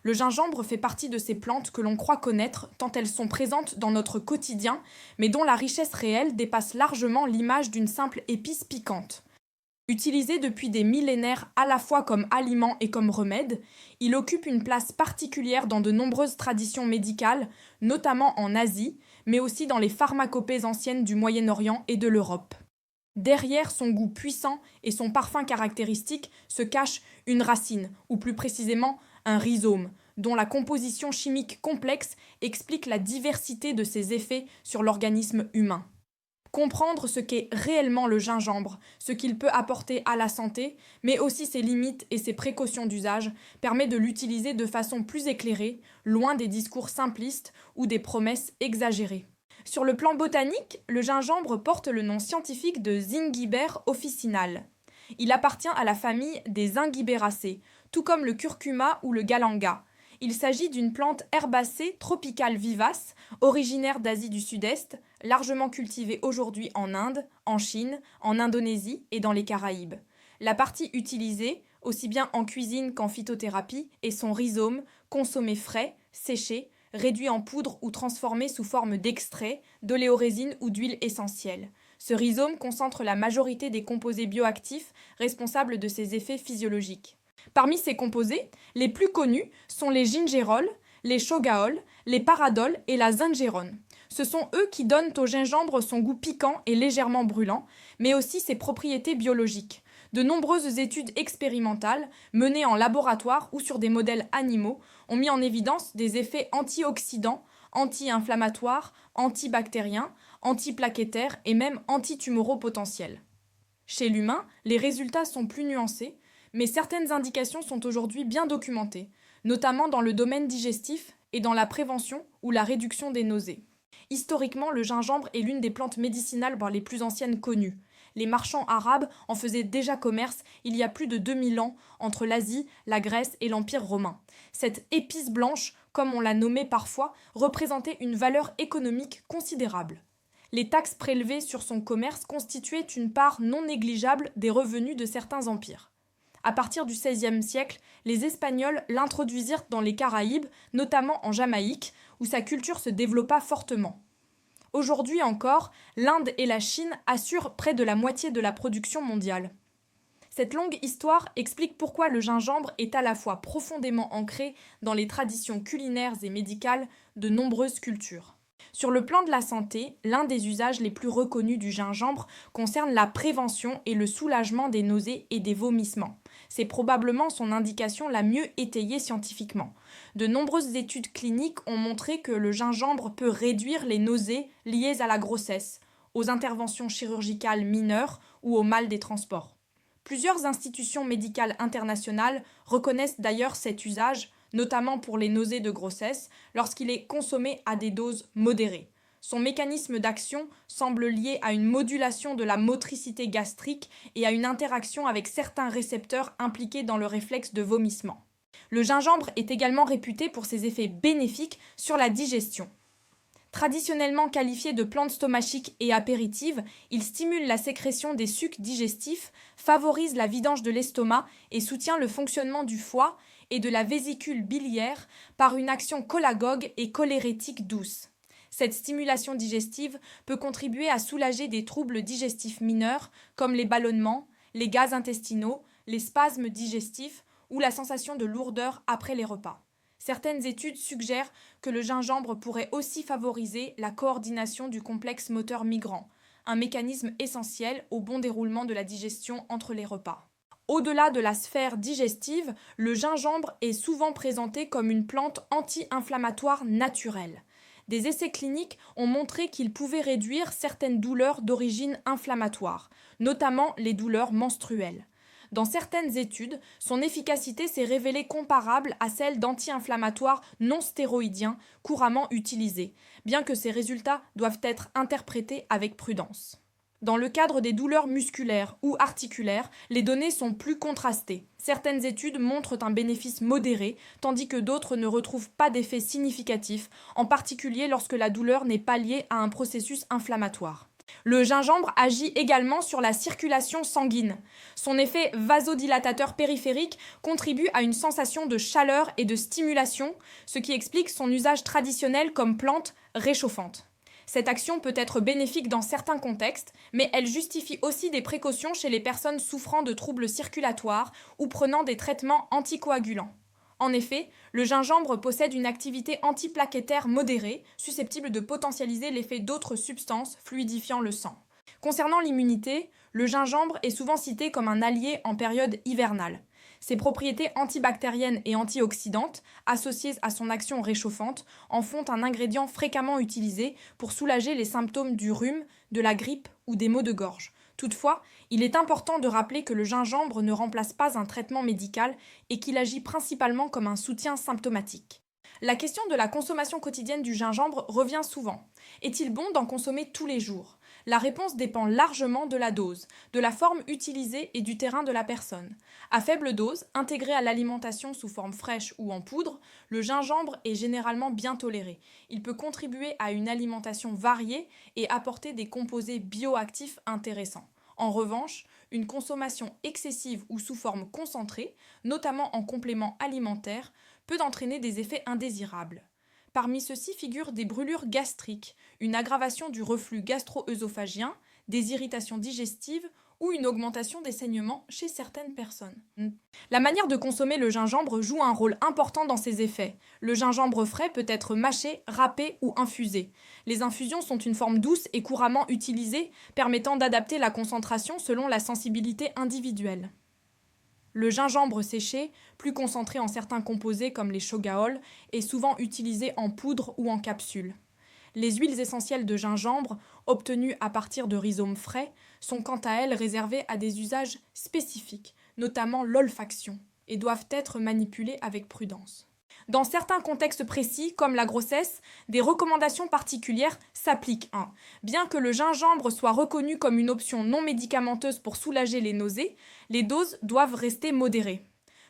Le gingembre fait partie de ces plantes que l'on croit connaître tant elles sont présentes dans notre quotidien, mais dont la richesse réelle dépasse largement l'image d'une simple épice piquante. Utilisé depuis des millénaires à la fois comme aliment et comme remède, il occupe une place particulière dans de nombreuses traditions médicales, notamment en Asie, mais aussi dans les pharmacopées anciennes du Moyen-Orient et de l'Europe. Derrière son goût puissant et son parfum caractéristique se cache une racine, ou plus précisément un rhizome, dont la composition chimique complexe explique la diversité de ses effets sur l'organisme humain. Comprendre ce qu'est réellement le gingembre, ce qu'il peut apporter à la santé, mais aussi ses limites et ses précautions d'usage, permet de l'utiliser de façon plus éclairée, loin des discours simplistes ou des promesses exagérées. Sur le plan botanique, le gingembre porte le nom scientifique de Zingiber officinal. Il appartient à la famille des Zingiberaceae, tout comme le curcuma ou le galanga. Il s'agit d'une plante herbacée tropicale vivace, originaire d'Asie du Sud-Est, largement cultivée aujourd'hui en Inde, en Chine, en Indonésie et dans les Caraïbes. La partie utilisée, aussi bien en cuisine qu'en phytothérapie, est son rhizome, consommé frais, séché, réduit en poudre ou transformé sous forme d'extrait, d'oléorésine ou d'huile essentielle. Ce rhizome concentre la majorité des composés bioactifs responsables de ses effets physiologiques. Parmi ces composés, les plus connus sont les gingérols, les shogaols, les paradols et la zingérone. Ce sont eux qui donnent au gingembre son goût piquant et légèrement brûlant, mais aussi ses propriétés biologiques. De nombreuses études expérimentales, menées en laboratoire ou sur des modèles animaux, ont mis en évidence des effets antioxydants, anti-inflammatoires, antibactériens, antiplaquettaires et même antitumoraux potentiels. Chez l'humain, les résultats sont plus nuancés, mais certaines indications sont aujourd'hui bien documentées, notamment dans le domaine digestif et dans la prévention ou la réduction des nausées. Historiquement, le gingembre est l'une des plantes médicinales les plus anciennes connues. Les marchands arabes en faisaient déjà commerce il y a plus de 2000 ans entre l'Asie, la Grèce et l'Empire romain. Cette épice blanche, comme on l'a nommée parfois, représentait une valeur économique considérable. Les taxes prélevées sur son commerce constituaient une part non négligeable des revenus de certains empires. À partir du XVIe siècle, les Espagnols l'introduisirent dans les Caraïbes, notamment en Jamaïque, où sa culture se développa fortement. Aujourd'hui encore, l'Inde et la Chine assurent près de la moitié de la production mondiale. Cette longue histoire explique pourquoi le gingembre est à la fois profondément ancré dans les traditions culinaires et médicales de nombreuses cultures. Sur le plan de la santé, l'un des usages les plus reconnus du gingembre concerne la prévention et le soulagement des nausées et des vomissements. C'est probablement son indication la mieux étayée scientifiquement. De nombreuses études cliniques ont montré que le gingembre peut réduire les nausées liées à la grossesse, aux interventions chirurgicales mineures ou au mal des transports. Plusieurs institutions médicales internationales reconnaissent d'ailleurs cet usage, notamment pour les nausées de grossesse, lorsqu'il est consommé à des doses modérées. Son mécanisme d'action semble lié à une modulation de la motricité gastrique et à une interaction avec certains récepteurs impliqués dans le réflexe de vomissement. Le gingembre est également réputé pour ses effets bénéfiques sur la digestion. Traditionnellement qualifié de plante stomachique et apéritive, il stimule la sécrétion des sucs digestifs, favorise la vidange de l'estomac et soutient le fonctionnement du foie et de la vésicule biliaire par une action cholagogue et cholérétique douce. Cette stimulation digestive peut contribuer à soulager des troubles digestifs mineurs comme les ballonnements, les gaz intestinaux, les spasmes digestifs ou la sensation de lourdeur après les repas. Certaines études suggèrent que le gingembre pourrait aussi favoriser la coordination du complexe moteur migrant, un mécanisme essentiel au bon déroulement de la digestion entre les repas. Au-delà de la sphère digestive, le gingembre est souvent présenté comme une plante anti-inflammatoire naturelle. Des essais cliniques ont montré qu'il pouvait réduire certaines douleurs d'origine inflammatoire, notamment les douleurs menstruelles. Dans certaines études, son efficacité s'est révélée comparable à celle d'anti-inflammatoires non stéroïdiens couramment utilisés, bien que ces résultats doivent être interprétés avec prudence. Dans le cadre des douleurs musculaires ou articulaires, les données sont plus contrastées. Certaines études montrent un bénéfice modéré, tandis que d'autres ne retrouvent pas d'effet significatif, en particulier lorsque la douleur n'est pas liée à un processus inflammatoire. Le gingembre agit également sur la circulation sanguine. Son effet vasodilatateur périphérique contribue à une sensation de chaleur et de stimulation, ce qui explique son usage traditionnel comme plante réchauffante. Cette action peut être bénéfique dans certains contextes, mais elle justifie aussi des précautions chez les personnes souffrant de troubles circulatoires ou prenant des traitements anticoagulants. En effet, le gingembre possède une activité antiplaquettaire modérée, susceptible de potentialiser l'effet d'autres substances fluidifiant le sang. Concernant l'immunité, le gingembre est souvent cité comme un allié en période hivernale. Ses propriétés antibactériennes et antioxydantes, associées à son action réchauffante, en font un ingrédient fréquemment utilisé pour soulager les symptômes du rhume, de la grippe ou des maux de gorge. Toutefois, il est important de rappeler que le gingembre ne remplace pas un traitement médical et qu'il agit principalement comme un soutien symptomatique. La question de la consommation quotidienne du gingembre revient souvent. Est-il bon d'en consommer tous les jours ? La réponse dépend largement de la dose, de la forme utilisée et du terrain de la personne. À faible dose, intégré à l'alimentation sous forme fraîche ou en poudre, le gingembre est généralement bien toléré. Il peut contribuer à une alimentation variée et apporter des composés bioactifs intéressants. En revanche, une consommation excessive ou sous forme concentrée, notamment en complément alimentaire, peut entraîner des effets indésirables. Parmi ceux-ci figurent des brûlures gastriques, une aggravation du reflux gastro-œsophagien, des irritations digestives ou une augmentation des saignements chez certaines personnes. La manière de consommer le gingembre joue un rôle important dans ces effets. Le gingembre frais peut être mâché, râpé ou infusé. Les infusions sont une forme douce et couramment utilisée, permettant d'adapter la concentration selon la sensibilité individuelle. Le gingembre séché, plus concentré en certains composés comme les shogaol, est souvent utilisé en poudre ou en capsule. Les huiles essentielles de gingembre, obtenues à partir de rhizomes frais, sont quant à elles réservées à des usages spécifiques, notamment l'olfaction, et doivent être manipulées avec prudence. Dans certains contextes précis, comme la grossesse, des recommandations particulières s'appliquent. Bien que le gingembre soit reconnu comme une option non médicamenteuse pour soulager les nausées, les doses doivent rester modérées.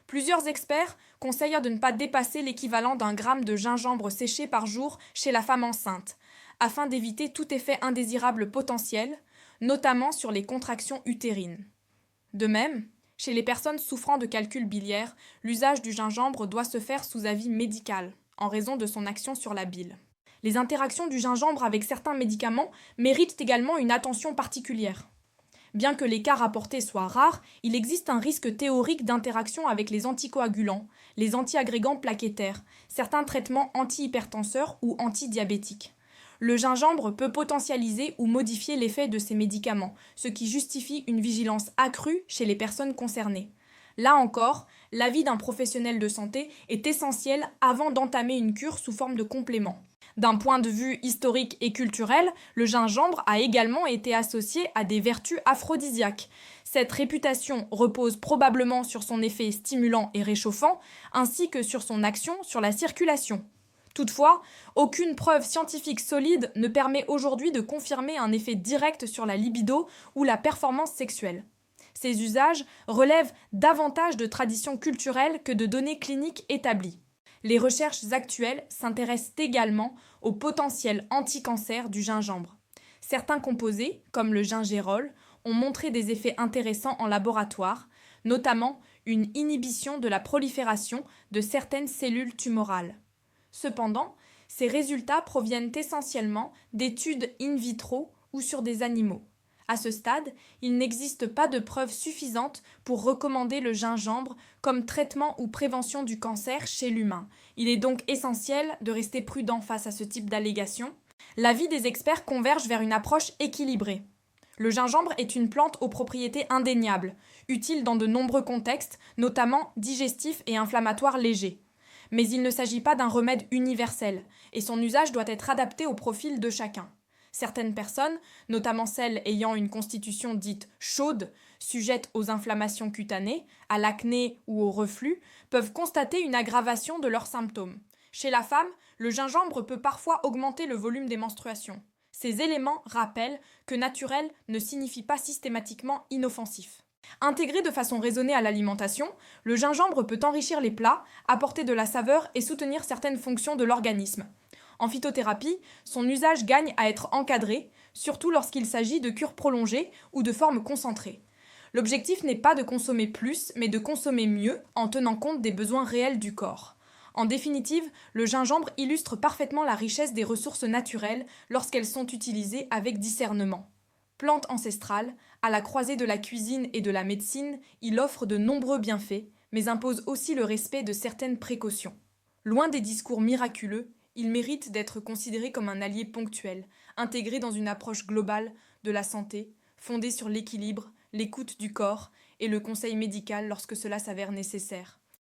Plusieurs experts conseillent de ne pas dépasser l'équivalent d'1 gramme de gingembre séché par jour chez la femme enceinte, afin d'éviter tout effet indésirable potentiel, notamment sur les contractions utérines. De même, chez les personnes souffrant de calcul biliaire, l'usage du gingembre doit se faire sous avis médical, en raison de son action sur la bile. Les interactions du gingembre avec certains médicaments méritent également une attention particulière. Bien que les cas rapportés soient rares, il existe un risque théorique d'interaction avec les anticoagulants, les antiagrégants plaquettaires, certains traitements antihypertenseurs ou antidiabétiques. Le gingembre peut potentialiser ou modifier l'effet de ces médicaments, ce qui justifie une vigilance accrue chez les personnes concernées. Là encore, l'avis d'un professionnel de santé est essentiel avant d'entamer une cure sous forme de complément. D'un point de vue historique et culturel, le gingembre a également été associé à des vertus aphrodisiaques. Cette réputation repose probablement sur son effet stimulant et réchauffant, ainsi que sur son action sur la circulation. Toutefois, aucune preuve scientifique solide ne permet aujourd'hui de confirmer un effet direct sur la libido ou la performance sexuelle. Ces usages relèvent davantage de traditions culturelles que de données cliniques établies. Les recherches actuelles s'intéressent également au potentiel anti-cancer du gingembre. Certains composés, comme le gingérol, ont montré des effets intéressants en laboratoire, notamment une inhibition de la prolifération de certaines cellules tumorales. Cependant, ces résultats proviennent essentiellement d'études in vitro ou sur des animaux. À ce stade, il n'existe pas de preuves suffisantes pour recommander le gingembre comme traitement ou prévention du cancer chez l'humain. Il est donc essentiel de rester prudent face à ce type d'allégations. L'avis des experts converge vers une approche équilibrée. Le gingembre est une plante aux propriétés indéniables, utile dans de nombreux contextes, notamment digestifs et inflammatoires légers. Mais il ne s'agit pas d'un remède universel, et son usage doit être adapté au profil de chacun. Certaines personnes, notamment celles ayant une constitution dite chaude, sujette aux inflammations cutanées, à l'acné ou au reflux, peuvent constater une aggravation de leurs symptômes. Chez la femme, le gingembre peut parfois augmenter le volume des menstruations. Ces éléments rappellent que naturel ne signifie pas systématiquement inoffensif. Intégré de façon raisonnée à l'alimentation, le gingembre peut enrichir les plats, apporter de la saveur et soutenir certaines fonctions de l'organisme. En phytothérapie, son usage gagne à être encadré, surtout lorsqu'il s'agit de cures prolongées ou de formes concentrées. L'objectif n'est pas de consommer plus, mais de consommer mieux en tenant compte des besoins réels du corps. En définitive, le gingembre illustre parfaitement la richesse des ressources naturelles lorsqu'elles sont utilisées avec discernement. Plante ancestrale, à la croisée de la cuisine et de la médecine, il offre de nombreux bienfaits, mais impose aussi le respect de certaines précautions. Loin des discours miraculeux, il mérite d'être considéré comme un allié ponctuel, intégré dans une approche globale de la santé, fondée sur l'équilibre, l'écoute du corps et le conseil médical lorsque cela s'avère nécessaire.